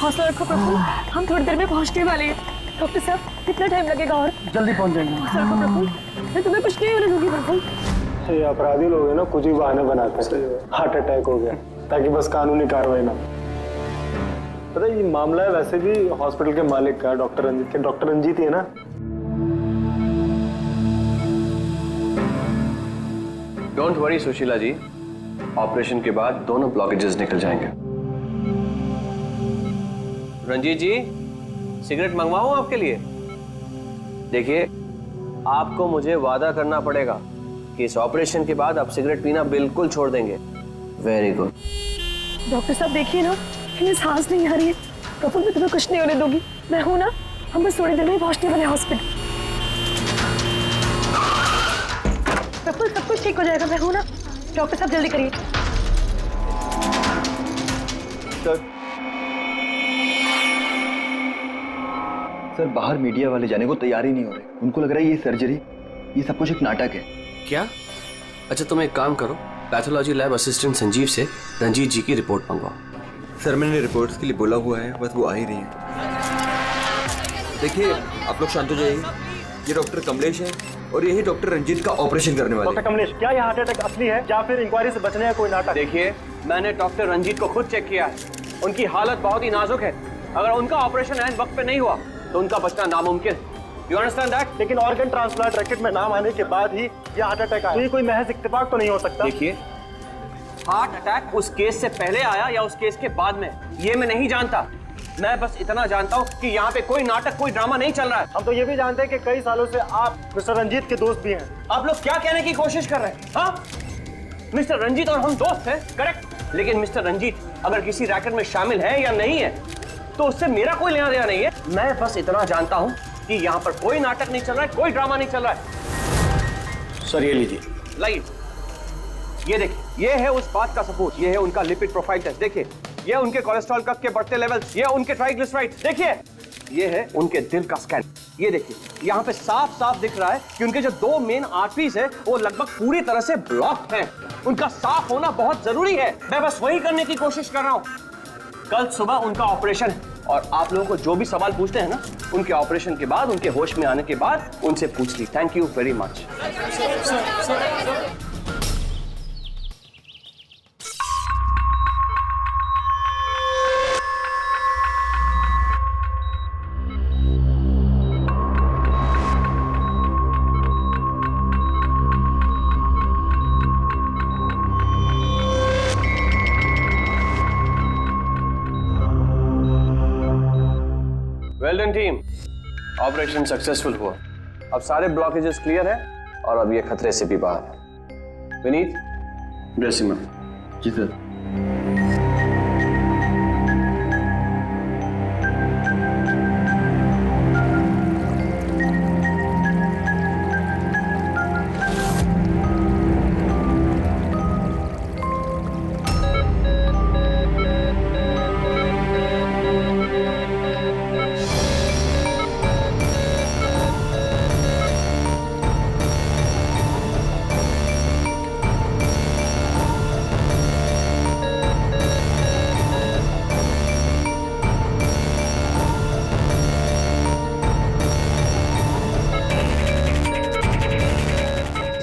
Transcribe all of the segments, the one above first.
हौसला रखो प्रफुल्ल, हम थोड़ी देर में पहुंचने वाले हैं। डॉक्टर साहब कितना टाइम लगेगा? और जल्दी पहुंच जाएंगे। हौसला रखो प्रफुल्ल, मैं तुम्हें कुछ नहीं होने दूंगी प्रफुल्ल। ये अपराधी लोग हैं ना, कुछ ही बहाने बनाते हैं। हार्ट अटैक हो गया ताकि बस कानूनी कार्रवाई ना। पता है ये मामला है वैसे भी हॉस्पिटल के मालिक का, डॉक्टर रंजीत के। डॉक्टर रंजीत ही है ना? Don't worry Sushila ji, operation के बाद दोनों ब्लॉकेजेस निकल जाएंगे। रंजीत जी, सिगरेट मंगवाऊं आपके लिए? देखिए, आपको मुझे वादा करना पड़ेगा कि इस ऑपरेशन के बाद आप सिगरेट पीना बिल्कुल छोड़ देंगे। Very good. डॉक्टर साहब देखिए ना, इन्हें सांस नहीं आ रही है। प्रफुल्ल, मैं तुम्हें कुछ नहीं होने दूंगी, मैं हूं ना। हम बस थोड़ी देर में पहुंचने वाले हॉस्पिटल। प्रफुल्ल, सब कुछ ठीक हो जाएगा, मैं हूं ना। डॉक्टर साहब जल्दी करिए। सर बाहर मीडिया वाले जाने को तैयार ही नहीं हो रहे। उनको लग रहा है ये सर्जरी, ये सब कुछ एक नाटक है। क्या? अच्छा तुम एक काम करो, पैथोलॉजी लैब असिस्टेंट संजीव से रंजीत जी की रिपोर्ट मंगवाओ। सर मैंने रिपोर्ट्स के लिए बोला हुआ है, बस वो आ ही रही है। देखिए आप लोग शांत हो जाइए। ये डॉक्टर कमलेश है और यही डॉक्टर रंजीत का ऑपरेशन करने वाले। डॉक्टर कमलेश, क्या ये हार्ट अटैक असली है या फिर इंक्वायरी से बचने का कोई नाटक? देखिए, मैंने डॉक्टर रंजीत को खुद चेक किया है। उनकी हालत बहुत ही नाजुक है। अगर उनका ऑपरेशन ऐन वक्त पे नहीं हुआ तो उनका बचना नामुमकिन। You understand that? लेकिन ऑर्गन ट्रांसप्लांट रैकेट में नाम आने के बाद ही ये हार्ट अटैक आया। तो ये कोई महज इत्तेफाक तो नहीं हो सकता। देखिए, हार्ट अटैक उस केस से पहले आया या उस केस के बाद में, ये मैं नहीं जानता। मैं बस इतना जानता हूँ कि यहाँ पे कोई नाटक, कोई ड्रामा नहीं चल रहा है। हम तो ये भी जानते हैं कि कई सालों से आप मिस्टर रंजीत के दोस्त भी हैं। आप लोग क्या कहने की कोशिश कर रहे हैं? हाँ, मिस्टर रंजीत और हम दोस्त हैं, करेक्ट। लेकिन मिस्टर रंजीत अगर किसी रैकेट में शामिल है या नहीं है तो उससे मेरा कोई लेना देना नहीं है। मैं बस इतना जानता हूँ कि यहाँ पर कोई नाटक नहीं चल रहा है, कोई ड्रामा नहीं चल रहा है। सर ये लीजिए। लाइए, ये देखिए, ये है उस बात का सबूत। ये है उनका लिपिड प्रोफाइल टेस्ट। देखिए, ये उनके कोलेस्ट्रॉल कफ के बढ़ते लेवल्स, ये उनके ट्राइग्लिसराइड्स। देखिए, ये है उनके दिल का स्कैन। ये देखिए, यहाँ पे साफ साफ दिख रहा है कि उनके जो दो मेन आर्टरीज है वो लगभग पूरी तरह से ब्लॉक हैं। उनका साफ होना बहुत जरूरी है। मैं बस वही करने की कोशिश कर रहा हूँ। कल सुबह उनका ऑपरेशन है और आप लोगों को जो भी सवाल पूछते हैं ना, उनके ऑपरेशन के बाद, उनके होश में आने के बाद उनसे पूछ ली। Thank you very much. Well done team, operation successful हुआ। अब सारे ब्लॉकेजेस क्लियर हैं और अब ये खतरे से भी बाहर है। विनीत, ड्रेसिंग में। जी सर।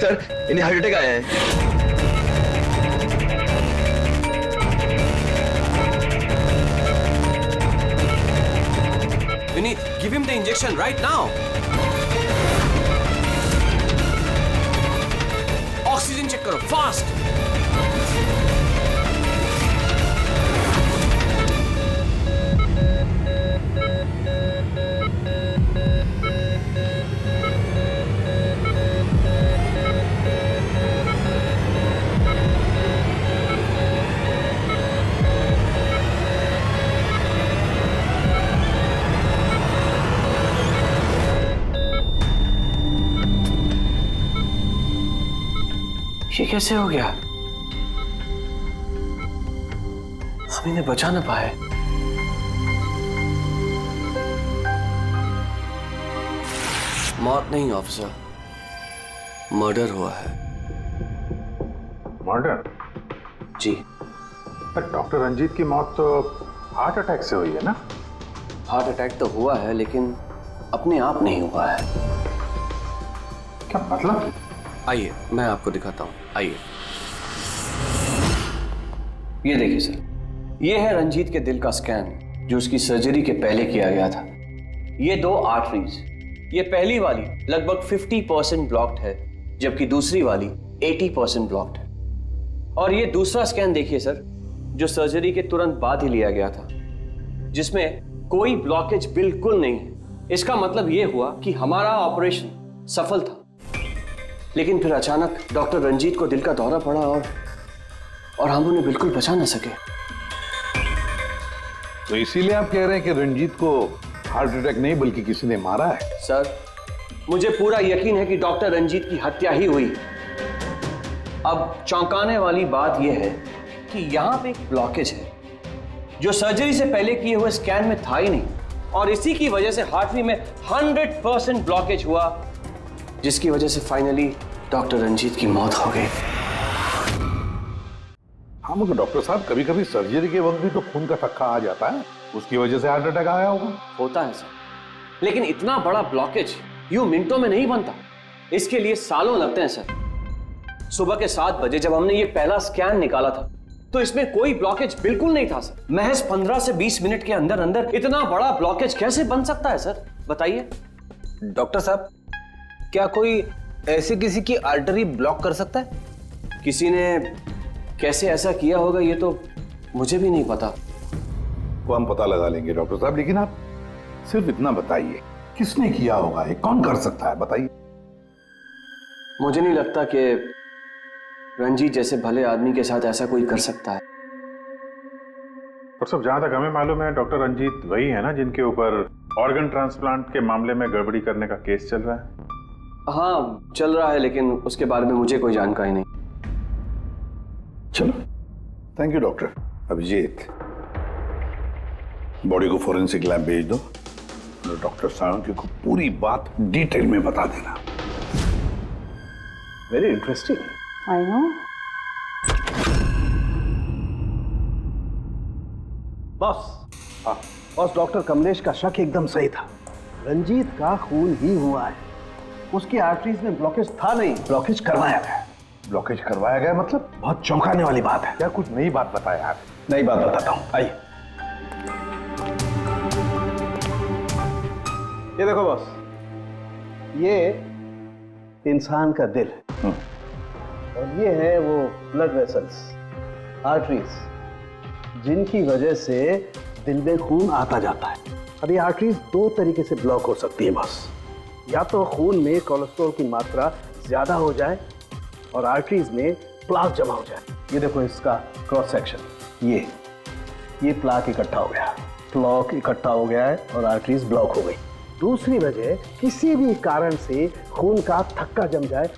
सर इन्हें हार्ट अटैक आया है। Vineet, give him the injection right now. Oxygen check करो फास्ट। ये कैसे हो गया? हम इन्हें बचा ना पाए। मौत नहीं ऑफिसर, मर्डर हुआ है। मर्डर? जी। पर डॉक्टर रंजीत की मौत तो हार्ट अटैक से हुई है ना? हार्ट अटैक तो हुआ है लेकिन अपने आप नहीं हुआ है। क्या मतलब? आइए मैं आपको दिखाता हूँ, आइए। ये देखिए सर, ये है रंजीत के दिल का स्कैन जो उसकी सर्जरी के पहले किया गया था। ये 2 आर्टरीज, ये पहली वाली लगभग 50% ब्लॉक्ड है जबकि दूसरी वाली 80% ब्लॉक्ड है। और ये दूसरा स्कैन देखिए सर, जो सर्जरी के तुरंत बाद ही लिया गया था, जिसमें कोई ब्लॉकेज बिल्कुल नहीं है। इसका मतलब ये हुआ कि हमारा ऑपरेशन सफल था। लेकिन फिर अचानक डॉक्टर रंजीत को दिल का दौरा पड़ा और हम उन्हें बिल्कुल बचा ना सके। तो इसीलिए आप कह रहे हैं कि रंजीत को हार्ट अटैक नहीं बल्कि किसी ने मारा है? सर, मुझे पूरा यकीन है कि डॉक्टर रंजीत की हत्या ही हुई। अब चौंकाने वाली बात यह है कि यहां पे एक ब्लॉकेज है जो सर्जरी से पहले किए हुए स्कैन में था ही नहीं, और इसी की वजह से हार्टरी में 100% ब्लॉकेज हुआ, जिसकी वजह से फाइनली डॉक्टर रंजीत की मौत हो गई। हाँ मगर डॉक्टर साहब, कभी कभी सर्जरी के वक्त भी तो खून का थक्का आ जाता है, उसकी वजह से हार्ट अटैक आया होगा। होता है सर, लेकिन इतना बड़ा ब्लॉकेज यूं मिनटों में नहीं बनता, इसके लिए सालों लगते हैं सर। सुबह के 7 बजे जब हमने ये पहला स्कैन निकाला था तो इसमें कोई ब्लॉकेज बिल्कुल नहीं था सर। महज 15 से 20 मिनट के अंदर अंदर इतना बड़ा ब्लॉकेज कैसे बन सकता है सर, बताइए। डॉक्टर साहब, क्या कोई ऐसे किसी की आर्टरी ब्लॉक कर सकता है? किसी ने कैसे ऐसा किया होगा ये तो मुझे भी नहीं पता। वो हम पता लगा लेंगे डॉक्टर साहब, लेकिन आप सिर्फ इतना बताइए, किसने किया होगा, ये कौन कर सकता है, बताइए। मुझे नहीं लगता कि रंजीत जैसे भले आदमी के साथ ऐसा कोई कर सकता है। और सब जहां तक हमें मालूम है, डॉक्टर रंजीत वही है ना जिनके ऊपर ऑर्गन ट्रांसप्लांट के मामले में गड़बड़ी करने का केस चल रहा है? हाँ चल रहा है, लेकिन उसके बारे में मुझे कोई जानकारी नहीं। चलो, thank you doctor. Abhijeet, body को फोरेंसिक लैब भेज दो, डॉक्टर साळुंखे को पूरी बात डिटेल में बता देना। Very interesting. I know. Boss, doctor Kamlesh का शक एकदम सही था। रंजीत का खून ही हुआ है, उसकी आर्टरीज में ब्लॉकेज था नहीं, ब्लॉकेज करवाया गया। ब्लॉकेज करवाया गया मतलब? बहुत चौंकाने वाली बात है। क्या कुछ नई बात बताया आप? नई बात बताता हूँ, आइए। ये देखो बॉस, ये इंसान का दिल है और ये है वो ब्लड वेसल्स, आर्टरीज, जिनकी वजह से दिल में खून आता जाता है। अब ये आर्टरीज 2 तरीके से ब्लॉक हो सकती है बॉस। या तो खून में कोलेस्ट्रॉल की मात्रा ज्यादा हो जाए और आर्टरीज में प्लाक जमा हो जाए। ये देखो इसका क्रॉस सेक्शन, ये प्लाक इकट्ठा हो गया, प्लाक इकट्ठा हो गया है और आर्टरीज ब्लॉक हो गई। दूसरी वजह, किसी भी कारण से खून का थक्का जम जाए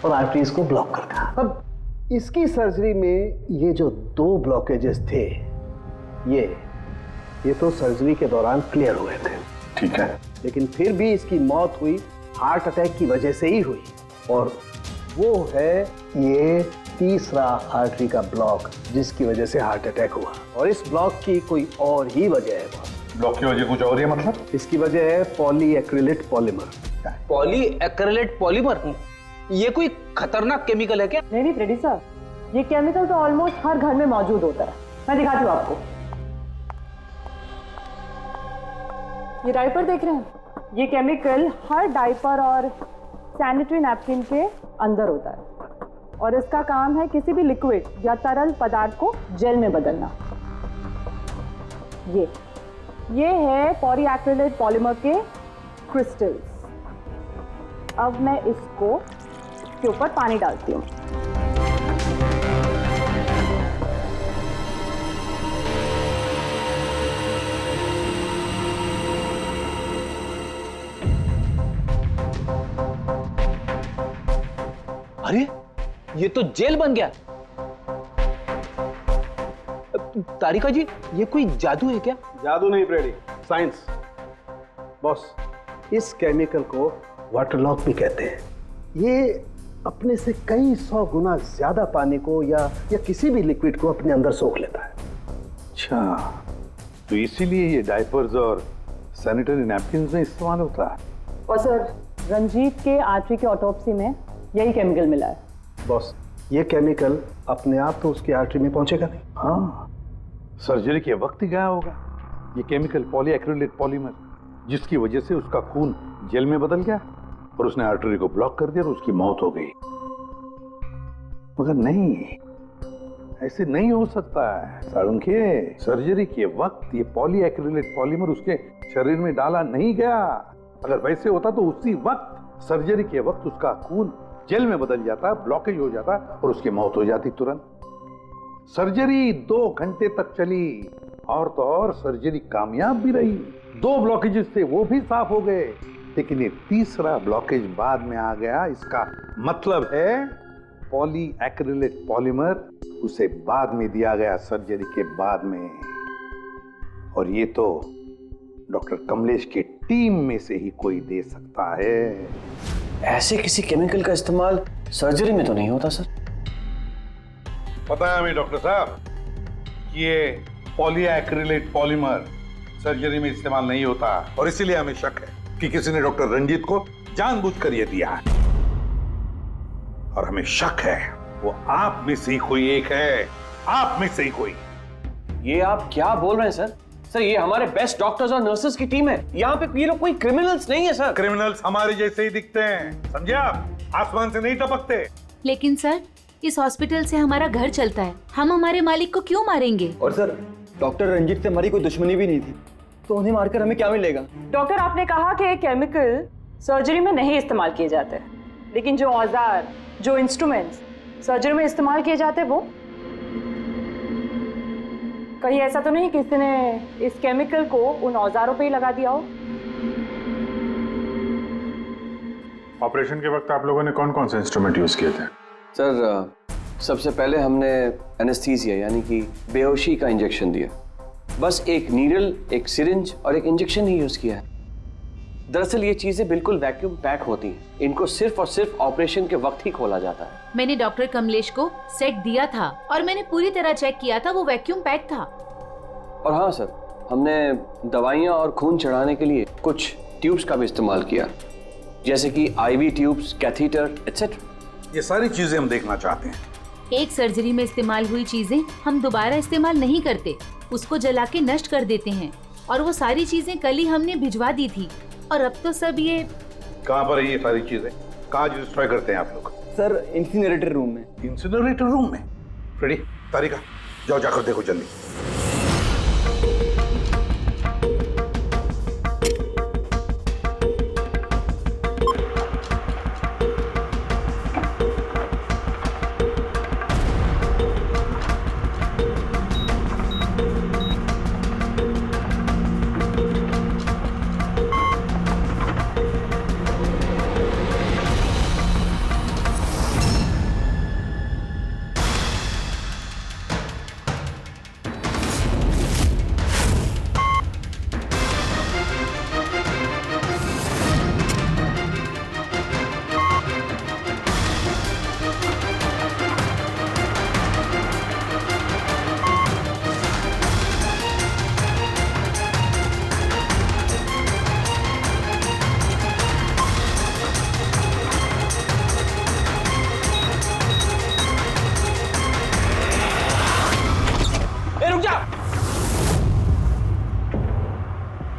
और आर्टरीज को ब्लॉक कर देना। अब इसकी सर्जरी में ये जो 2 ब्लॉकेजेस थे, ये तो सर्जरी के दौरान क्लियर हुए थे, ठीक है, लेकिन फिर भी इसकी मौत हुई हार्ट अटैक की वजह से ही हुई। और वो है ये तीसरा आर्टरी का ब्लॉक, जिसकी वजह से हार्ट अटैक हुआ। और इस ब्लॉक की कोई और ही वजह है बॉस। ब्लॉक की वजह कुछ और है मतलब? इसकी वजह है पॉलीएक्रिलेट पॉलीमर। Polyacrylate polymer? ये कोई खतरनाक केमिकल है क्या? नहीं फ्रेडी साहब, ये केमिकल तो ऑलमोस्ट हर घर में मौजूद होता है। मैं दिखाती हूँ आपको। ये डायपर देख रहे हैं, ये केमिकल हर डायपर और सैनिटरी नैपकिन के अंदर होता है और इसका काम है किसी भी लिक्विड या तरल पदार्थ को जेल में बदलना। ये है पॉलीएक्रिलेट पॉलीमर के क्रिस्टल्स। अब मैं इसको के ऊपर पानी डालती हूँ। अरे ये तो जेल बन गया। तारिका जी, ये कोई जादू है क्या? जादू नहीं फ्रेडी, साइंस। बॉस, इस केमिकल को वाटर लॉक भी कहते हैं। ये अपने से कई 100 गुना ज्यादा पानी को या किसी भी लिक्विड को अपने अंदर सोख लेता है। अच्छा, तो इसीलिए ये डायपर्स और सैनिटरी नैपकिन में इस्तेमाल होता है। और सर, रंजीत के आर्टरी के ऑटोप्सी में यही केमिकल मिला है। बॉस, ये केमिकल अपने आप तो उसकी आर्टरी में पहुंचेगा नहीं। हाँ, सर्जरी के वक्त ही गया होगा। ये केमिकल पॉलीएक्रिलेट पॉलीमर, जिसकी वजह से उसका खून जेल में बदल गया और उसने आर्टरी को ब्लॉक कर दिया और उसकी मौत हो गई। मगर नहीं, ऐसे नहीं हो सकता है साळुंखे। सर्जरी के वक्त ये पॉलीएक्रिलेट पॉलीमर उसके शरीर में डाला नहीं गया। अगर वैसे होता तो उसी वक्त, सर्जरी के वक्त उसका खून जेल में बदल जाता, ब्लॉकेज हो जाता और उसकी मौत हो जाती तुरंत। सर्जरी 2 घंटे तक चली और तो और सर्जरी कामयाब भी रही। 2 ब्लॉकेजेस थे, वो भी साफ हो गए, लेकिन ये तीसरा ब्लॉकेज बाद में आ गया। इसका मतलब है पॉलीएक्रिलेट पॉलीमर उसे बाद में दिया गया, सर्जरी के बाद में। और ये तो डॉक्टर कमलेश की टीम में से ही कोई दे सकता है। ऐसे किसी केमिकल का इस्तेमाल सर्जरी में तो नहीं होता सर। पता है हमें डॉक्टर साहब, ये पॉलीएक्रिलेट पॉलीमर सर्जरी में इस्तेमाल नहीं होता और इसीलिए हमें शक है कि किसी ने डॉक्टर रंजीत को जानबूझकर ये दिया है। और हमें शक है वो आप में से ही कोई एक है, आप में से ही कोई। ये आप क्या बोल रहे हैं सर? सर, ये हमारे बेस्ट डॉक्टर्स और नर्सेस की टीम है। यहाँ पे ये लोग कोई क्रिमिनल्स नहीं है सर। क्रिमिनल्स हमारे जैसे ही दिखते हैं, समझे आप? आसमान से नहीं टपकते। लेकिन सर, इस हॉस्पिटल से हमारा घर चलता है, हम हमारे मालिक को क्यों मारेंगे? और सर, डॉक्टर रंजीत से हमारी कोई दुश्मनी भी नहीं थी, तो उन्हें मारकर हमें क्या मिलेगा? डॉक्टर, आपने कहा कि केमिकल सर्जरी में नहीं इस्तेमाल किए जाते, लेकिन जो औजार, जो इंस्ट्रूमेंट्स सर्जरी में इस्तेमाल किए जाते वो, कहीं ऐसा तो नहीं किसी ने इस केमिकल को उन औजारों पे ही लगा दिया हो? ऑपरेशन के वक्त आप लोगों ने कौन कौन से इंस्ट्रूमेंट यूज किए थे? सर, सबसे पहले हमने एनेस्थीसिया यानी कि बेहोशी का इंजेक्शन दिया। बस एक नीडल, एक सिरिंज और एक इंजेक्शन ही यूज किया है। दरअसल ये चीजें बिल्कुल वैक्यूम पैक होती हैं। इनको सिर्फ और सिर्फ ऑपरेशन के वक्त ही खोला जाता है। मैंने डॉक्टर कमलेश को सेट दिया था और मैंने पूरी तरह चेक किया था, वो वैक्यूम पैक था। और हाँ सर, हमने दवाइयाँ और खून चढ़ाने के लिए कुछ ट्यूब्स का भी इस्तेमाल किया, जैसे कि IV ट्यूब्स, कैथीटर एटसेट्रा। ये सारी चीजें हम देखना चाहते हैं। एक सर्जरी में इस्तेमाल हुई चीजें हम दोबारा इस्तेमाल नहीं करते, उसको जला के नष्ट कर देते हैं। और वो सारी चीजें कल ही हमने भिजवा दी थी और अब तो सब ये। कहाँ पर है ये सारी चीजें? कहाँ डिस्ट्रॉय करते हैं आप लोग? सर, इंसिनरेटर रूम में। इंसिनरेटर रूम में? फ्रेडी, तारिका, जाओ जाकर देखो जल्दी।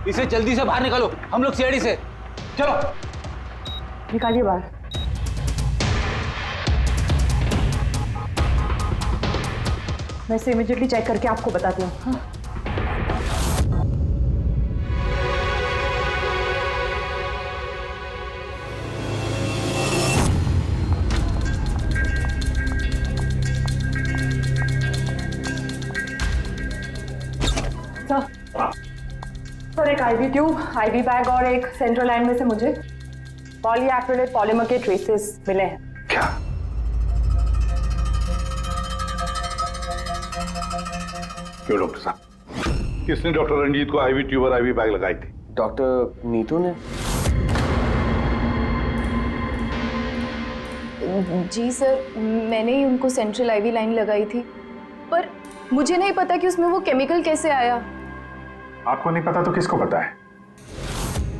इसे जल्दी से बाहर निकालो, हम लोग सीआईडी से। चलो निकालिए बाहर। मैं इसे इमीडिएटली चेक करके आपको बताती हूँ। हाँ? सर, एक IV ट्यूब, IV बैग और एक सेंट्रल लाइन में से मुझे पॉलीएक्रिलेट पॉलीमर के ट्रेसेस मिले हैं। क्या? क्यों डॉक्टर साहब, किसने डॉक्टर रंजीत को IV ट्यूब और IV बैग लगाई थी? डॉक्टर नीतू ने। जी सर, मैंने ही उनको सेंट्रल IV लाइन लगाई थी, पर मुझे नहीं पता कि उसमें वो केमिकल कैसे आया। आपको नहीं पता तो किसको पता है?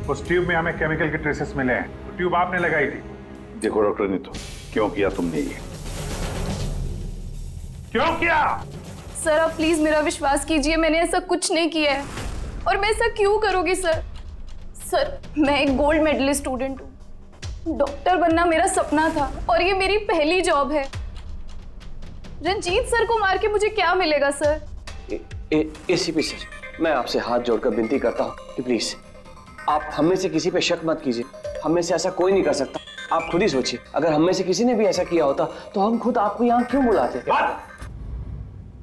उस ट्यूब में हमें केमिकल के ट्रेसेस मिले हैं, तो ट्यूब आपने लगाई थी। देखो डॉक्टर नीतू, क्यों किया तुमने ये? क्यों किया? सर आप प्लीज मेरा विश्वास कीजिए, मैंने ऐसा कुछ नहीं किया है। और मैं ऐसा क्यों करूंगी सर? सर मैं एक गोल्ड मेडलिस्ट स्टूडेंट हूँ, डॉक्टर बनना मेरा सपना था और ये मेरी पहली जॉब है। रंजीत सर को मार के मुझे क्या मिलेगा सर? एसीपी सर, मैं आपसे हाथ जोड़कर विनती करता हूँ कि प्लीज आप हम में से किसी पे शक मत कीजिए। हम में से ऐसा कोई नहीं कर सकता। आप खुद ही सोचिए, अगर हम में से किसी ने भी ऐसा किया होता तो हम खुद आपको यहाँ क्यों बुलाते?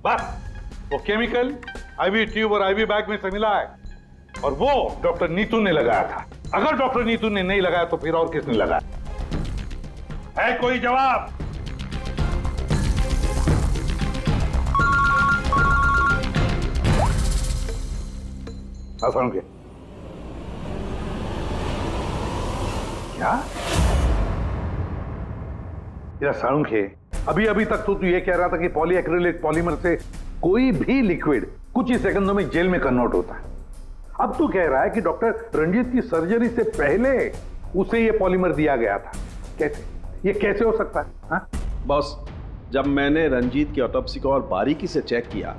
बस वो केमिकल आईवी ट्यूब और आईवी बैग में से मिला है, और वो डॉक्टर नीतू ने लगाया था। अगर डॉक्टर नीतू ने नहीं लगाया तो फिर और किसने लगाया? है कोई जवाब? के क्या या साळुंखे, अभी अभी तक तो तू ये कह रहा था कि पॉलीएक्रिलेट पॉलीमर से कोई भी लिक्विड कुछ ही सेकंडों में जेल में कन्वर्ट होता है। अब तू कह रहा है कि डॉक्टर रंजीत की सर्जरी से पहले उसे ये पॉलीमर दिया गया था। कैसे? ये कैसे हो सकता है? हाँ? बॉस, जब मैंने रंजीत की ऑटोप्सी को और बारीकी से चेक किया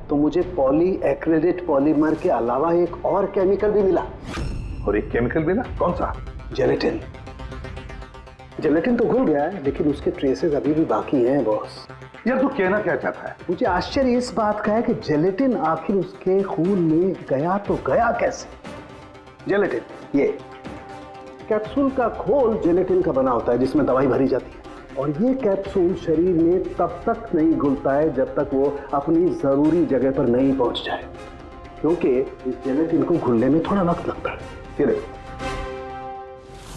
तो मुझे पॉलीएक्रिलेट पॉलीमर के अलावा एक और केमिकल भी मिला। और एक केमिकल मिला? कौन सा? जेलेटिन। जेलेटिन तो घुल गया है, लेकिन उसके ट्रेसेस अभी भी बाकी हैं बॉस। यार तू कहना क्या चाहता है? मुझे आश्चर्य इस बात का है कि जेलेटिन आखिर उसके खून में गया तो गया कैसे? जेलेटिन, ये कैप्सूल का खोल जेलेटिन का बना होता है जिसमें दवाई भरी जाती है, और ये कैप्सूल शरीर में तब तक नहीं घुलता है जब तक वो अपनी जरूरी जगह पर नहीं पहुंच जाए, क्योंकि इस जेलेटिन को घुलने में थोड़ा वक्त लगता है। ये देखो,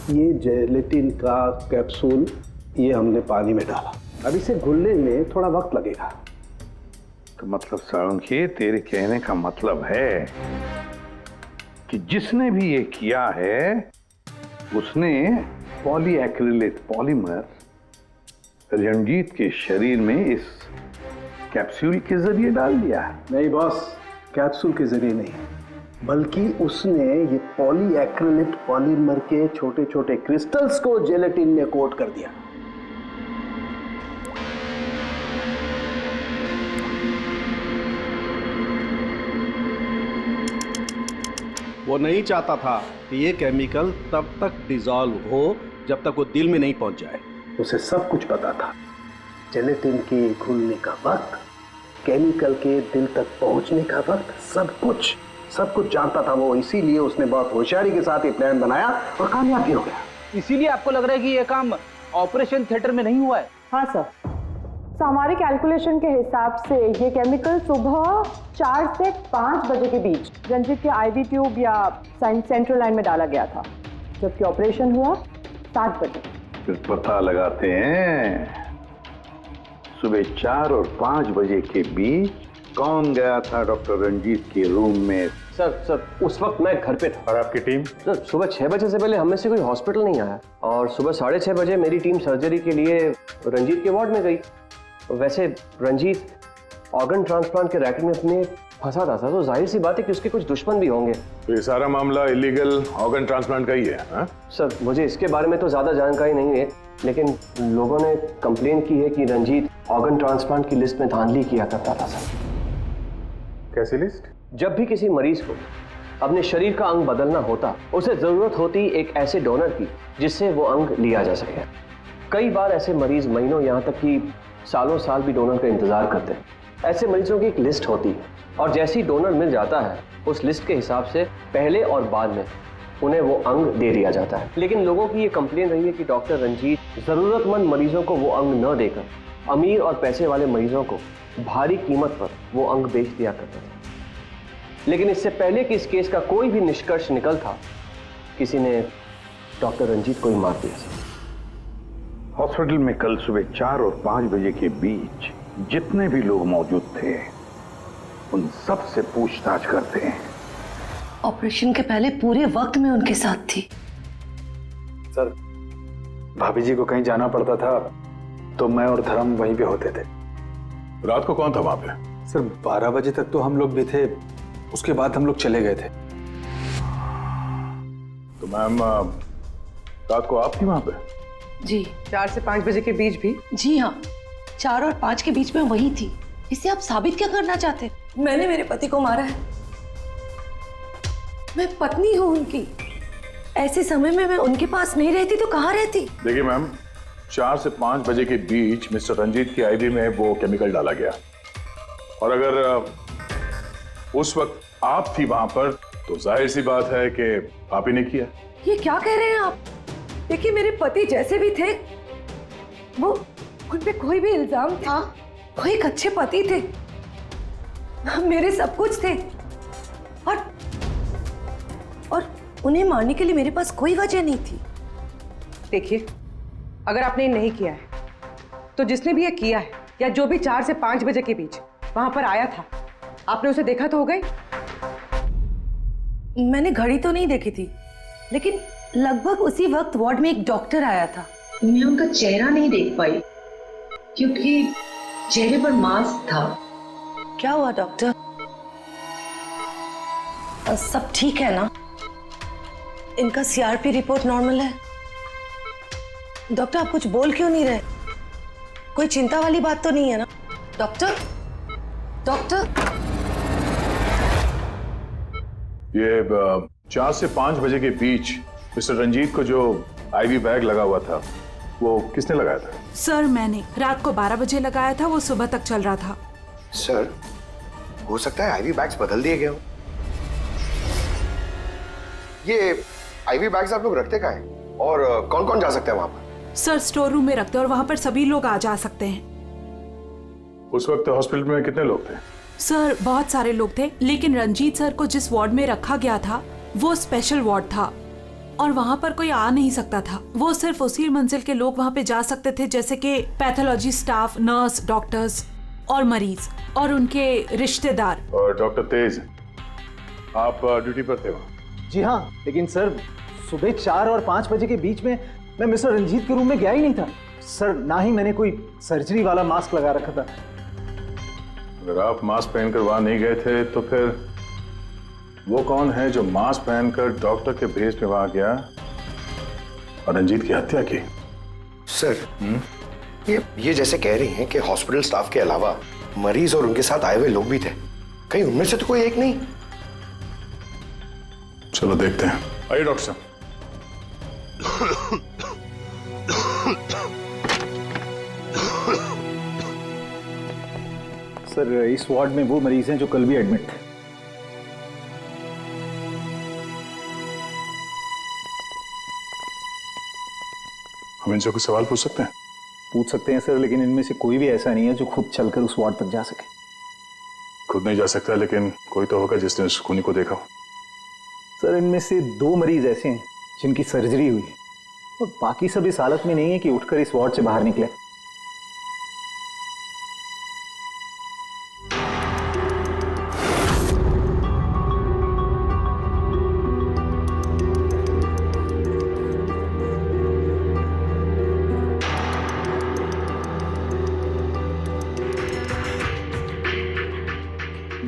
ये जेलेटिन का कैप्सूल ये हमने पानी में डाला, अब इसे घुलने में थोड़ा वक्त लगेगा। तो मतलब साळुंखे, तेरे कहने का मतलब है कि जिसने भी ये किया है उसने पॉलीएक्रिलेट पॉलीमर रंजीत के शरीर में इस कैप्सूल के जरिए डाल दिया। नहीं बॉस, कैप्सूल के जरिए नहीं, बल्कि उसने ये पॉलीएक्रिलेट पॉलीमर के छोटे छोटे क्रिस्टल्स को जेलेटिन में कोट कर दिया। वो नहीं चाहता था कि ये केमिकल तब तक डिसॉल्व हो जब तक वो दिल में नहीं पहुंच जाए। उसे सब कुछ पता था, जेलेटिन के घुलने का वक्त, केमिकल के दिल तक पहुंचने का वक्त, सब कुछ जानता था वो। इसीलिए उसने बहुत होशियारी के साथ ये प्लान बनाया और कामयाब भी हो गया। इसीलिए आपको लग रहा है कि ये काम ऑपरेशन थिएटर में नहीं हुआ है? हाँ सर, तो हमारे कैलकुलेशन के हिसाब से ये केमिकल सुबह 4 से 5 बजे के बीच रंजीत के आईवी ट्यूब या सेंट्रल लाइन में डाला गया था, जबकि ऑपरेशन हुआ 7 बजे। फिर पता लगाते हैं सुबह 4 और 5 बजे के बीच कौन गया था डॉक्टर रंजीत के रूम में। सर उस वक्त मैं घर पे था। और आपकी टीम? सर सुबह 6 बजे से पहले हम में से कोई हॉस्पिटल नहीं आया, और सुबह 6:30 बजे मेरी टीम सर्जरी के लिए रंजीत के वार्ड में गई। वैसे रंजीत ऑर्गन ट्रांसप्लांट के रैकेट में अपने फंसा था, तो जाहिर सी बात है कि उसके कुछ दुश्मन भी होंगे। तो ये सारा मामला इलीगल ऑर्गन ट्रांसप्लांट का ही है? हाँ? सर मुझे इसके बारे में तो ज्यादा जानकारी नहीं है, लेकिन लोगों ने कंप्लेन की है कि रंजीत ऑर्गन ट्रांसप्लांट की लिस्ट में धांधली किया करता था। सर कैसी लिस्ट? जब भी किसी मरीज को अपने शरीर का अंग बदलना होता, उसे जरूरत होती एक ऐसे डोनर की जिससे वो अंग लिया जा सके। कई बार ऐसे मरीज महीनों यहाँ तक कि सालों साल भी डोनर का इंतजार करते हैं। ऐसे मरीजों की एक लिस्ट होती है, और जैसे ही डोनर मिल जाता है उस लिस्ट के हिसाब से पहले और बाद में उन्हें वो अंग दे दिया जाता है। लेकिन लोगों की ये कंप्लेन रही है कि डॉक्टर रंजीत जरूरतमंद मरीजों को वो अंग न देकर अमीर और पैसे वाले मरीजों को भारी कीमत पर वो अंग बेच दिया करता था। लेकिन इससे पहले कि इस केस का कोई भी निष्कर्ष निकल था, किसी ने डॉक्टर रंजीत को ही मार दिया। हॉस्पिटल में कल सुबह 4 और 5 बजे के बीच जितने भी लोग मौजूद थे उन सब से पूछताछ करते हैं। ऑपरेशन के पहले पूरे वक्त में उनके साथ थी। सर भाभी जी को कहीं जाना पड़ता था तो मैं और धर्म वहीं पे होते थे। रात को कौन था वहां पे? सर 12 बजे तक तो हम लोग भी थे, उसके बाद हम लोग चले गए थे। तो मैम रात को आप थी वहां पे? जी 4 से 5 बजे के बीच भी? जी हाँ, 4 और 5 के बीच में वही थी। इसे आप साबित क्या करना चाहते? मैंने मेरे पति को मारा है, मैं पत्नी हूँ उनकी। ऐसे समय में मैं उनके पास नहीं रहती तो कहाँ रहती? देखिए मैम, 4 से 5 बजे के बीच मिस्टर रंजीत की आईवी में वो केमिकल डाला गया, और अगर उस वक्त आप थी वहां पर तो जाहिर सी बात है कि आप ही ने किया। ये क्या कह रहे हैं आप? देखिए मेरे पति जैसे भी थे, वो उन पे कोई भी इल्जाम था, वो एक अच्छे पति थे, मेरे सब कुछ थे, और उन्हें मारने के लिए मेरे पास कोई वजह नहीं थी। देखिए, अगर आपने ये नहीं किया है तो जिसने भी ये किया है, या जो भी 4 से 5 बजे के बीच वहां पर आया था, आपने उसे देखा तो होगा ही। मैंने घड़ी तो नहीं देखी थी, लेकिन लगभग उसी वक्त वार्ड में एक डॉक्टर आया था। मैं उनका चेहरा नहीं देख पाई क्योंकि चेहरे पर मास्क था। क्या हुआ डॉक्टर? सब ठीक है ना? इनका सीआरपी रिपोर्ट नॉर्मल है। डॉक्टर आप कुछ बोल क्यों नहीं रहे? कोई चिंता वाली बात तो नहीं है ना? डॉक्टर डॉक्टर ये 4 से 5 बजे के बीच मिस्टर रंजीत को जो आईवी बैग लगा हुआ था, वो किसने लगाया था? सर मैंने रात को 12 बजे लगाया था, वो सुबह तक चल रहा था। सर, हो सकता है आईवी बैग्स बदल दिए गए हो। ये आईवी बैग्स आप लोग रखते कहाँ हैं, और कौन कौन जा सकता है वहां पर? सर स्टोर रूम में रखते हैं और वहां पर सभी लोग आ जा सकते हैं। उस वक्त हॉस्पिटल में कितने लोग थे? सर बहुत सारे लोग थे, लेकिन रंजीत सर को जिस वार्ड में रखा गया था वो स्पेशल वार्ड था और वहां पर कोई आ नहीं सकता था। वो सिर्फ उसी मंजिल के लोग वहां पे जा सकते थे, जैसे कि पैथोलॉजी स्टाफ, नर्स, डॉक्टर्स और मरीज और उनके रिश्तेदार। और डॉक्टर तेज, आप ड्यूटी पर थे वहाँ? जी हाँ, लेकिन सर सुबह 4 और 5 बजे के बीच में मैं मिस्टर रंजीत के रूम में गया ही नहीं था सर। ना ही मैंने कोई सर्जरी वाला मास्क लगा रखा था। अगर आप मास्क पहनकर वहां नहीं गए थे तो फिर वो कौन है जो मास्क पहनकर डॉक्टर के भेस में वहां गया और रंजीत की हत्या की? सर, ये जैसे कह रही हैं कि हॉस्पिटल स्टाफ के अलावा मरीज और उनके साथ आए हुए लोग भी थे, कहीं उनमें से तो कोई एक नहीं? चलो देखते हैं। आइए डॉक्टर साहब। सर इस वार्ड में वो मरीज हैं जो कल भी एडमिट थे। हम इनसे कुछ सवाल पूछ सकते हैं? पूछ सकते हैं सर, लेकिन इनमें से कोई भी ऐसा नहीं है जो खुद चलकर उस वार्ड तक जा सके। खुद नहीं जा सकता, लेकिन कोई तो होगा जिसने उस खूनी को देखा हो। सर इनमें से 2 मरीज ऐसे हैं जिनकी सर्जरी हुई और बाकी सब इस हालत में नहीं है कि उठकर इस वार्ड से बाहर निकले।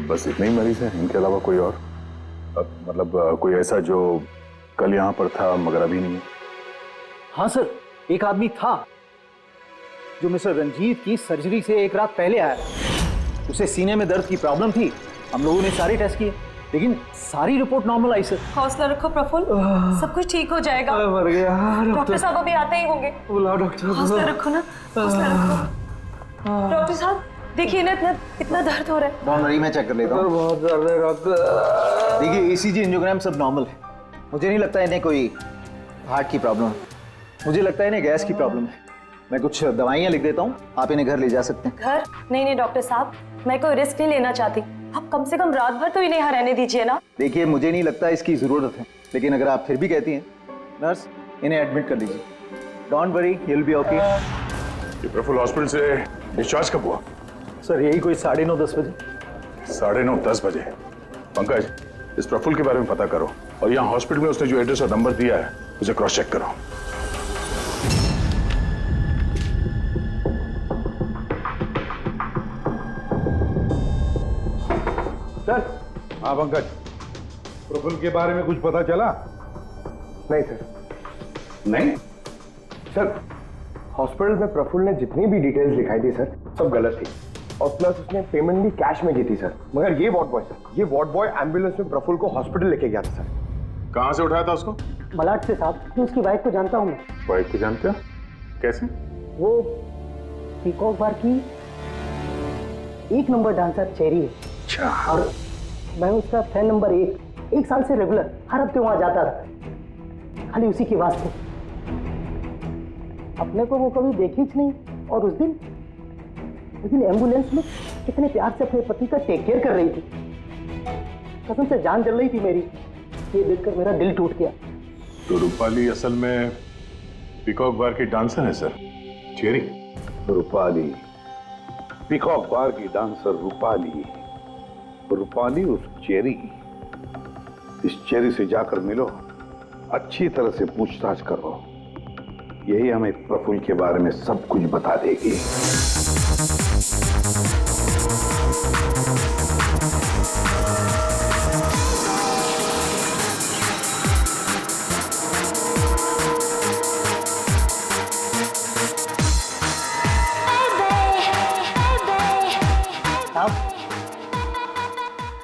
बस इतने ही मरीज हैं, इनके अलावा कोई और? मतलब कोई ऐसा जो कल यहाँ पर था मगर अभी नहीं है? हाँ सर, एक आदमी था जो मिस्टर रंजीत की सर्जरी से 1 रात पहले आया। उसे सीने में दर्द की प्रॉब्लम थी। हम लोगों ने सारे टेस्ट किए, लेकिन सारी रिपोर्ट नॉर्मल आई सर। हौसला रखो प्रफुल्ल, सब कुछ ठीक हो जाएगा। मर गया डॉक्टर साहब अभी आते ही होंगे। बुलाओ डॉक्टर। हौसला रखो ना, हौसला रखो। डॉक्टर साहब देखिए ना, इतना दर्द हो रहा है। डॉक्टर मैं चेक कर लेता हूँ। बहुत दर्द है डॉक्टर। देखिए ईसीजी, एंजियोग्राम सब नॉर्मल है। मुझे नहीं लगता इन्हें कोई हार्ट की प्रॉब्लम है, मुझे लगता है इन्हें गैस की प्रॉब्लम है। मैं कुछ दवाइयाँ लिख देता हूँ, आप इन्हें घर ले जा सकते हैं। घर? नहीं डॉक्टर साहब, मैं कोई रिस्क नहीं लेना चाहती। आप कम से कम रात भर तो इन्हें यहाँ रहने दीजिए ना। देखिए मुझे नहीं लगता इसकी जरूरत है, लेकिन अगर आप फिर भी कहती हैं, नर्स इन्हें एडमिट कर लीजिए। Don't worry, he will be okay. ये प्रफुल्ल हॉस्पिटल से डिस्चार्ज कब हुआ? सर यही कोई 9:30-10 बजे। 9:30-10 बजे। पंकज, इस प्रफुल्ल के बारे में पता करो और यहाँ हॉस्पिटल में उसने जो एड्रेस और नंबर दिया है उसे क्रॉस चेक करो। सर हाँ पंकज, प्रफुल्ल के बारे में कुछ पता चला? नहीं सर। नहीं सर, हॉस्पिटल में प्रफुल्ल ने जितनी भी डिटेल्स लिखाई थी सर, सब गलत थी। और प्लस उसने पेमेंट भी कैश में की थी सर। मगर ये वार्ड बॉय सर, ये वार्ड बॉय एम्बुलेंस में प्रफुल्ल को हॉस्पिटल लेके गया था सर। कहाँ से उठाया था उसको? मलाड से साहब, मैं उसकी वाइफ को जानता हूँ। मैं वाइफ को जानते हो? कैसे? वो पीकॉक बार की 1 नंबर डांसर चेरी है। अच्छा। और मैं उसका फैन नंबर 1 साल से रेगुलर हर हफ्ते वहां जाता था, खाली उसी के वास्ते। अपने को वो कभी देखी ही नहीं। और उस दिन एम्बुलेंस में कितने प्यार से अपने पति का टेक केयर कर रही थी। कसम से जान जल रही थी मेरी। ये देखकर मेरा दिल टूट गया। तो रूपाली असल में पीकॉक बार की डांसर है सर, चेरी। रूपाली, पीकॉक बार की डांसर रूपाली। रूपाली उस चेरी, इस चेरी से जाकर मिलो, अच्छी तरह से पूछताछ करो। यही हमें प्रफुल्ल के बारे में सब कुछ बता देगी।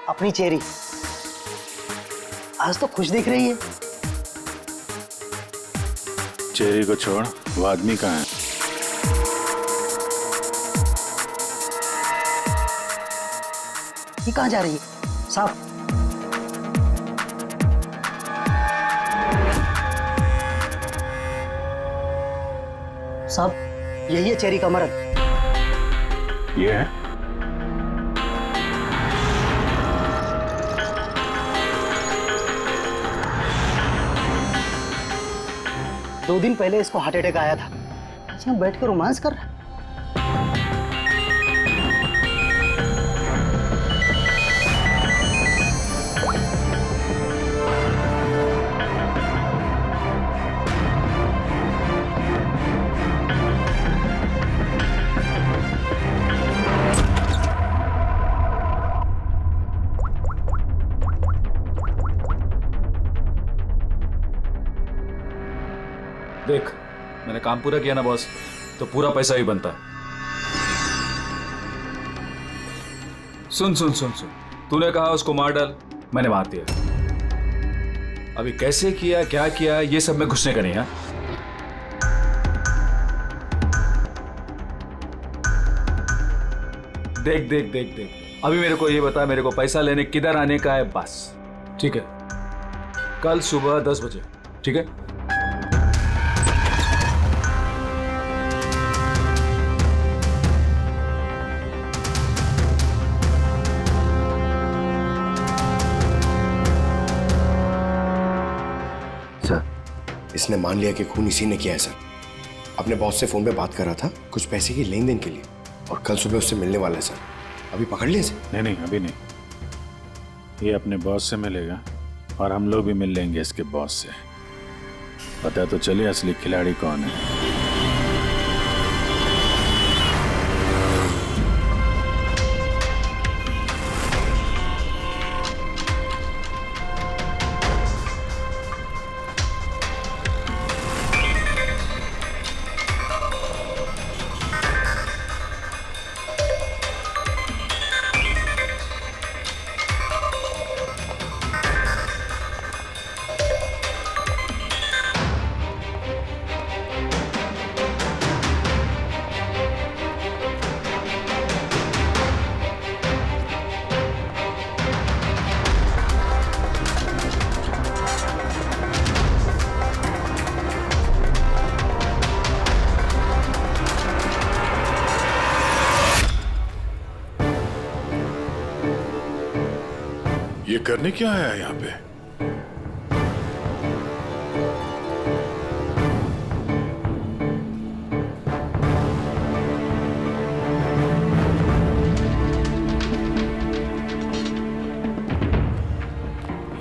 अपनी चेरी आज तो खुश दिख रही है। चेरी को छोड़, वो आदमी कहाँ है? ये कहाँ जा रही है साहब? साहब, यही है चेरी का मर्द। ये है? दो दिन पहले इसको हार्ट अटैक आया था। इसमें बैठ कर रोमांस कर रहा है। देख, मैंने काम पूरा किया ना बॉस, तो पूरा पैसा ही बनता है। सुन सुन सुन सुन, तूने कहा उसको मार डाल, मैंने मार दिया। अभी कैसे किया, क्या किया, ये सब में घुसने का नहीं है। देख देख देख देख, अभी मेरे को ये बता, मेरे को पैसा लेने किधर आने का है बस, ठीक है? कल सुबह 10 बजे, ठीक है? इसने मान लिया कि खून इसी ने किया है सर। अपने बॉस से फोन पे बात कर रहा था कुछ पैसे की लेन देन के लिए, और कल सुबह उससे मिलने वाला है सर। अभी पकड़ लिया इसे? नहीं नहीं, अभी नहीं। ये अपने बॉस से मिलेगा और हम लोग भी मिल लेंगे इसके बॉस से। पता तो चले असली खिलाड़ी कौन है। ये करने क्या आया यहाँ पे?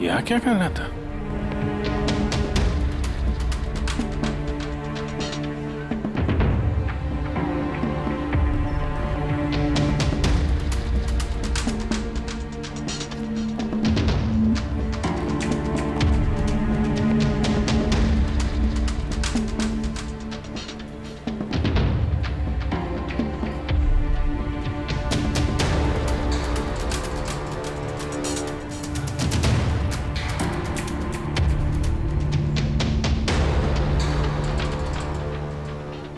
यहाँ क्या करना था?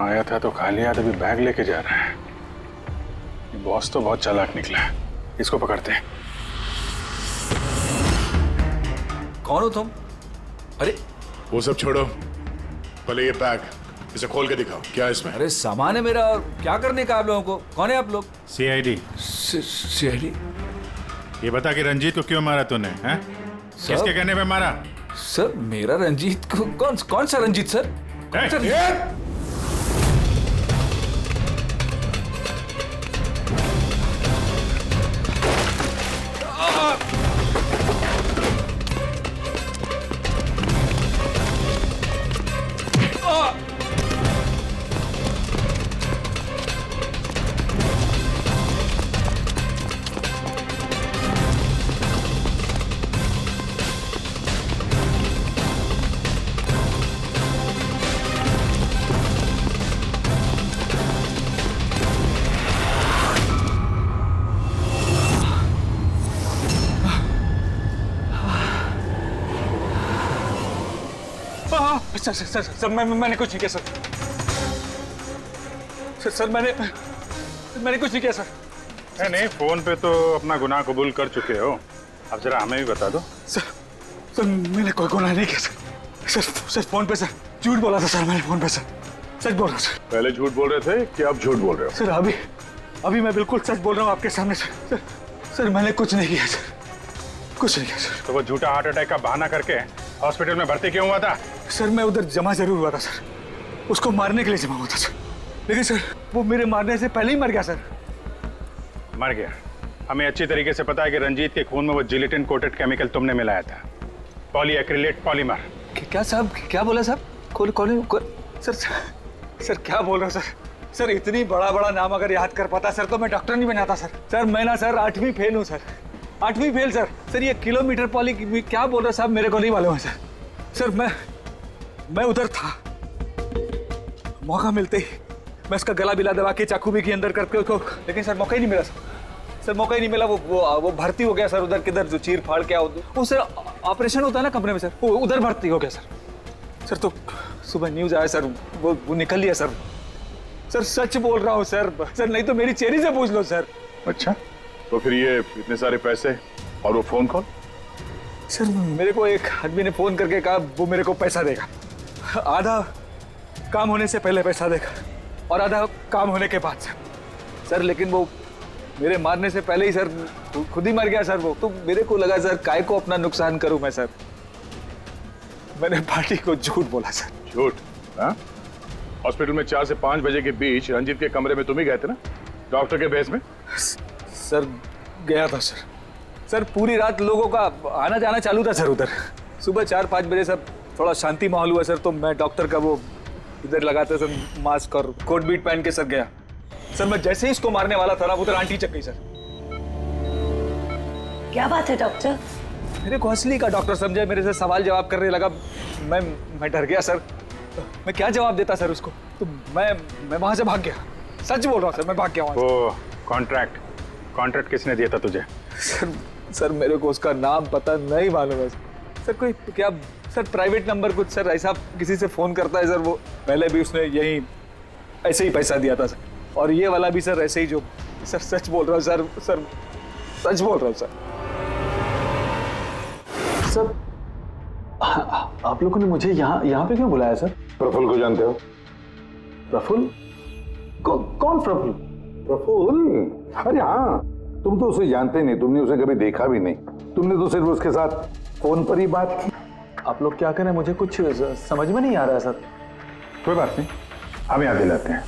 आया था तो खा लिया, अभी बैग लेके जा रहा है। ये बॉस तो बहुत चालाक निकला है, इसको पकड़ते हैं। कौन हो तुम? अरे वो सब छोड़ो, पहले ये बैग, इसे खोल के दिखाओ, क्या है इसमें? अरे सामान है मेरा, क्या करने का आप लोगों को? कौन है आप लोग? सीआईडी। सीआईडी? ये बता कि रंजीत को क्यों मारा तूने? हैं? किसके कहने पे मारा? सर मेरा रंजीत को कौन सा रंजीत सर? कौन सा रंजीत? सर मैंने कुछ नहीं किया सर मैंने कुछ नहीं किया सर। नहीं, फोन पे तो अपना गुनाह कबूल कर चुके हो, अब जरा हमें भी बता दो। सर मैंने कोई गुनाह नहीं किया सर फोन पे सर झूठ बोला था सर, मैंने फोन पे सच बोल रहा हूँ सर। पहले झूठ बोल रहे थे कि अब झूठ बोल रहे हो? सर अभी मैं बिल्कुल सच बोल रहा हूँ आपके सामने सर मैंने कुछ नहीं किया सर, कुछ नहीं किया सर। तो वो झूठा हार्ट अटैक का बहाना करके हॉस्पिटल में भर्ती क्यों हुआ था? सर मैं उधर जमा जरूर हुआ था सर, उसको मारने के लिए जमा हुआ था सर, लेकिन सर वो मेरे मारने से पहले ही मर गया सर। मर गया? हमें अच्छी तरीके से पता है कि रंजीत के खून में वो जिलेटिन कोटेड केमिकल तुमने मिलाया था, पॉलीएक्रिलेट पॉलीमर। क्या साहब, क्या बोला साहब? सर क्या बोल रहे हो सर? इतनी बड़ा नाम अगर याद कर पाता सर तो मैं डॉक्टर नहीं बनाता सर। मैं ना सर 8वीं फेल हूँ सर, 8वीं फेल सर। ये किलोमीटर पॉली क्या बोल रहे हो साहब, मेरे को नहीं मालूम है सर। मैं उधर था, मौका मिलते ही मैं उसका गला बिला दबा के चाकू भी के अंदर करके उसको, लेकिन सर मौका ही नहीं मिला सर मौका ही नहीं मिला। वो भर्ती हो गया सर उधर, किधर जो चीर फाड़ क्या वो सर ऑपरेशन होता है ना कमरे में सर, वो उधर भर्ती हो गया सर। तो सुबह न्यूज आया सर, वो निकल लिया सर। सच बोल रहा हूँ सर, नहीं तो मेरी चेरी से पूछ लो सर। अच्छा, तो फिर ये इतने सारे पैसे और वो फोन कॉल? सर मेरे को एक आदमी ने फोन करके कहा वो मेरे को पैसा देगा, आधा काम होने से पहले पैसा देगा और आधा काम होने के बाद सर। लेकिन वो मेरे मारने से पहले ही सर खुद ही मर गया सर। वो तो मेरे को लगा सर काय को अपना नुकसान करूं मैं सर, मैंने पार्टी को झूठ बोला सर। झूठ? हाँ, हॉस्पिटल में 4 से 5 बजे के बीच रंजीत के कमरे में तुम ही गए थे ना, डॉक्टर के भेस में? सर गया था सर पूरी रात लोगों का आना जाना चालू था सर उधर। सुबह 4-5 बजे सर थोड़ा शांति माहौल हुआ सर, तो मैं डॉक्टर का वो इधर लगाते सर मास्क और कोट बीट पहन के सर गया सर। मैं जैसे ही इसको मारने वाला था ना उधर आंटी चक गई सर। क्या बात है डॉक्टर? मेरे को असली का डॉक्टर समझे, मेरे से सवाल जवाब करने लगा। मैं डर गया सर, मैं क्या जवाब देता सर उसको, तो मैं वहां से भाग गया। सच बोल रहा हूँ सर, मैं भाग गया वहां से। वो कॉन्ट्रैक्ट किसने दिया था तुझे? सर मेरे को उसका नाम पता नहीं मालूम है सर। कोई क्या सर प्राइवेट नंबर कुछ सर ऐसा किसी से फोन करता है सर। वो पहले भी उसने यही ऐसे ही पैसा दिया था सर, और ये वाला भी सर ऐसे ही। जो सर सच बोल रहा हूँ सर सच बोल रहा हूँ सर। आप लोगों ने मुझे यहाँ पे क्यों बुलाया सर? प्रफुल्ल को जानते हो? प्रफुल्ल? कौन प्रफुल्ल? प्रफुल्ल? अरे हाँ, तुम तो उसे जानते नहीं, तुमने उसे कभी देखा भी नहीं, तुमने तो सिर्फ उसके साथ फोन पर ही बात की। आप लोग क्या करें, मुझे कुछ समझ में नहीं आ रहा सर। कोई बात नहीं, हम याद दिलाते हैं।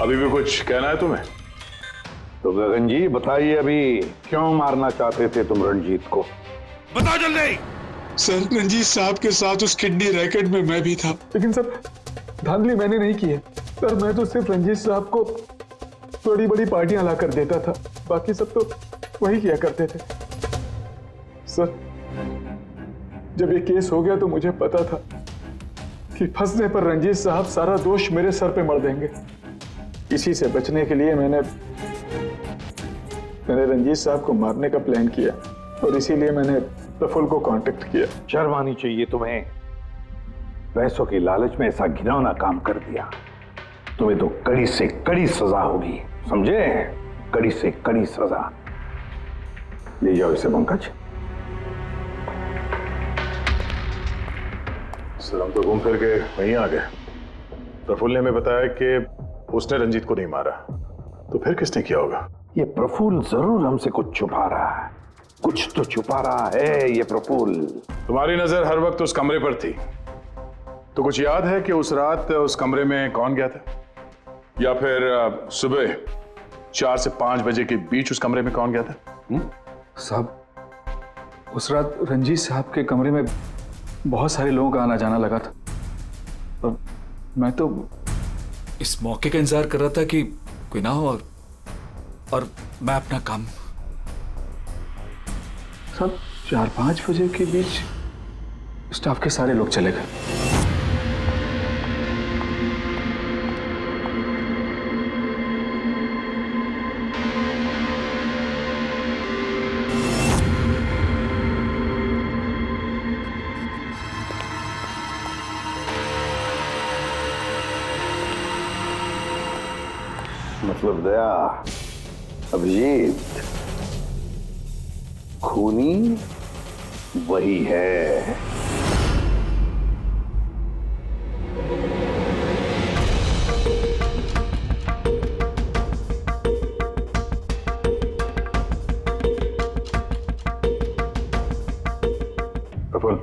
अभी भी कुछ कहना है तुम्हें? तो गगन जी बताइए, अभी क्यों मारना चाहते थे तुम रंजीत को? बताओ जल्दी। सर रंजीत साहब के साथ उस किडनी रैकेट में मैं भी था। लेकिन सर धांधली मैंने नहीं की है सर, मैं तो सिर्फ रंजीत साहब को बड़ी बड़ी पार्टियां ला कर देता था, बाकी सब तो वही किया करते थे सर। जब ये केस हो गया तो मुझे पता था कि फंसने पर रंजीत साहब सारा दोष मेरे सर पे मढ़ देंगे। इसी से बचने के लिए मैंने रंजीत साहब को मारने का प्लान किया और इसीलिए मैंने प्रफुल्ल को कांटेक्ट किया। शर्म आनी चाहिए तुम्हें, पैसों की लालच में ऐसा घिनौना काम कर दिया। तुम्हें तो कड़ी से कड़ी सजा होगी, समझे? कड़ी से कड़ी सजा। ले जाओ इसे पंकज। सर हम तो घूम फिर के वहीं आ गए। प्रफुल्ल ने हमें बताया कि उसने रंजीत को नहीं मारा, तो फिर किसने किया होगा? ये प्रफुल्ल जरूर हमसे कुछ छुपा रहा है, कुछ तो छुपा रहा है ये प्रफुल्ल। तुम्हारी नजर हर वक्त उस कमरे पर थी, तो कुछ याद है कि उस रात उस कमरे में कौन गया था, या फिर सुबह 4 से 5 बजे के बीच उस कमरे में कौन गया था? साहब, उस रात रंजीत साहब के कमरे में बहुत सारे लोगों का आना जाना लगा था और मैं तो इस मौके का इंतजार कर रहा था कि कोई ना हो और मैं अपना काम। सब 4-5 बजे के बीच स्टाफ के सारे लोग चले गए। मतलब दया, अभिजीत, खूनी वही है। Prafull,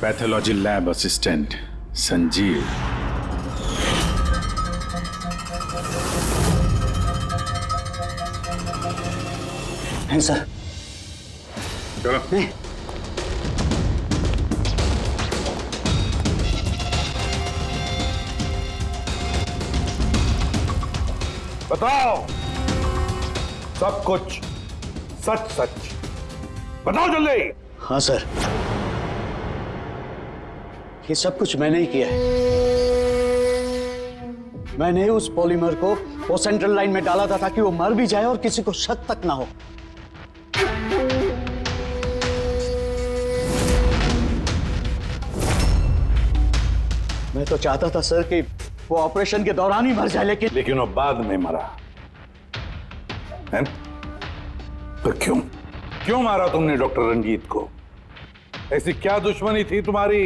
pathology lab assistant Sanjeev. हैं सर? चलो। बताओ सब कुछ, सच सच बताओ जल्दी। हाँ सर, ये सब कुछ मैंने ही किया है। मैंने उस पॉलीमर को वो सेंट्रल लाइन में डाला था ताकि वो मर भी जाए और किसी को शक तक ना हो। मैं तो चाहता था सर कि वो ऑपरेशन के दौरान ही मर जाए, लेकिन वो बाद में मरा है? तो क्यों मारा तुमने डॉक्टर रंजीत को? ऐसी क्या दुश्मनी थी तुम्हारी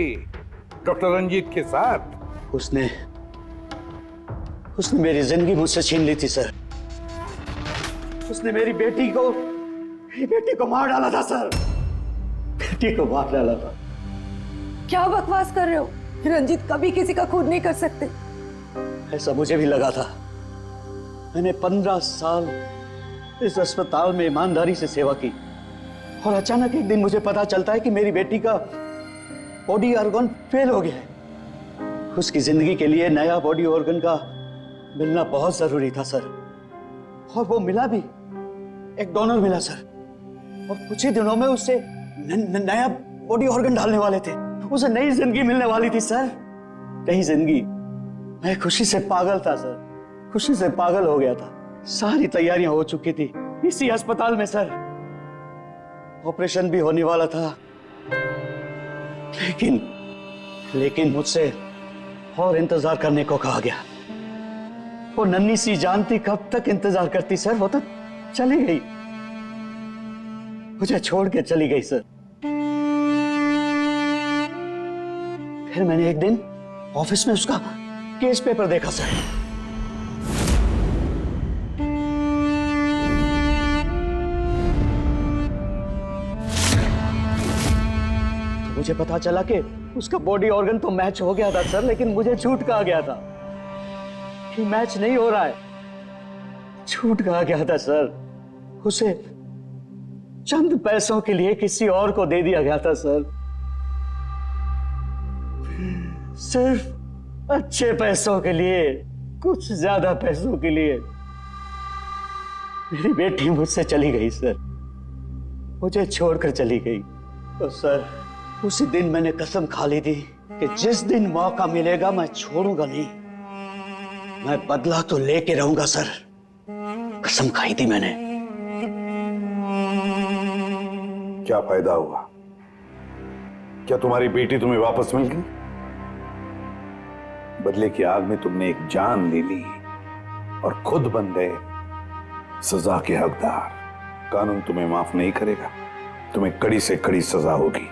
डॉक्टर रंजीत के साथ? उसने मेरी जिंदगी मुझसे छीन ली थी सर। उसने मेरी बेटी को मार डाला था सर। बेटी को मार डाला था। क्या बकवास कर रहे हो? रंजीत कभी किसी का खून नहीं कर सकते। ऐसा मुझे भी लगा था। मैंने 15 साल इस अस्पताल में ईमानदारी से सेवा की और अचानक एक दिन मुझे पता चलता है कि मेरी बेटी का बॉडी ऑर्गन फेल हो गया है। उसकी जिंदगी के लिए नया बॉडी ऑर्गन का मिलना बहुत जरूरी था सर, और वो मिला भी। एक डोनर मिला सर, और कुछ ही दिनों में उससे नया बॉडी ऑर्गन डालने वाले थे। उसे नई जिंदगी मिलने वाली थी सर, नई जिंदगी। मैं खुशी से पागल था सर, खुशी से पागल हो गया था। सारी तैयारियां हो चुकी थी इसी अस्पताल में सर। ऑपरेशन भी होने वाला था, लेकिन मुझसे और इंतजार करने को कहा गया। वो नन्ही सी जानती कब तक इंतजार करती सर, वो तो चली गई, मुझे छोड़ के चली गई सर। फिर मैंने एक दिन ऑफिस में उसका केस पेपर देखा सर। तो मुझे पता चला कि उसका बॉडी ऑर्गन तो मैच हो गया था सर, लेकिन मुझे झूठ कहा गया था कि मैच नहीं हो रहा है। झूठ कहा गया था सर, उसे चंद पैसों के लिए किसी और को दे दिया गया था सर, सिर्फ अच्छे पैसों के लिए, कुछ ज्यादा पैसों के लिए। मेरी बेटी मुझसे चली गई सर, मुझे छोड़कर चली गई। और सर उसी दिन मैंने कसम खा ली थी कि जिस दिन मौका मिलेगा मैं छोड़ूंगा नहीं, मैं बदला तो लेके रहूंगा सर, कसम खाई थी मैंने। क्या फायदा हुआ? क्या तुम्हारी बेटी तुम्हें वापस मिल गई? बदले की आग में तुमने एक जान ले ली और खुद बन गए सजा के हकदार। कानून तुम्हें माफ नहीं करेगा, तुम्हें कड़ी से कड़ी सजा होगी।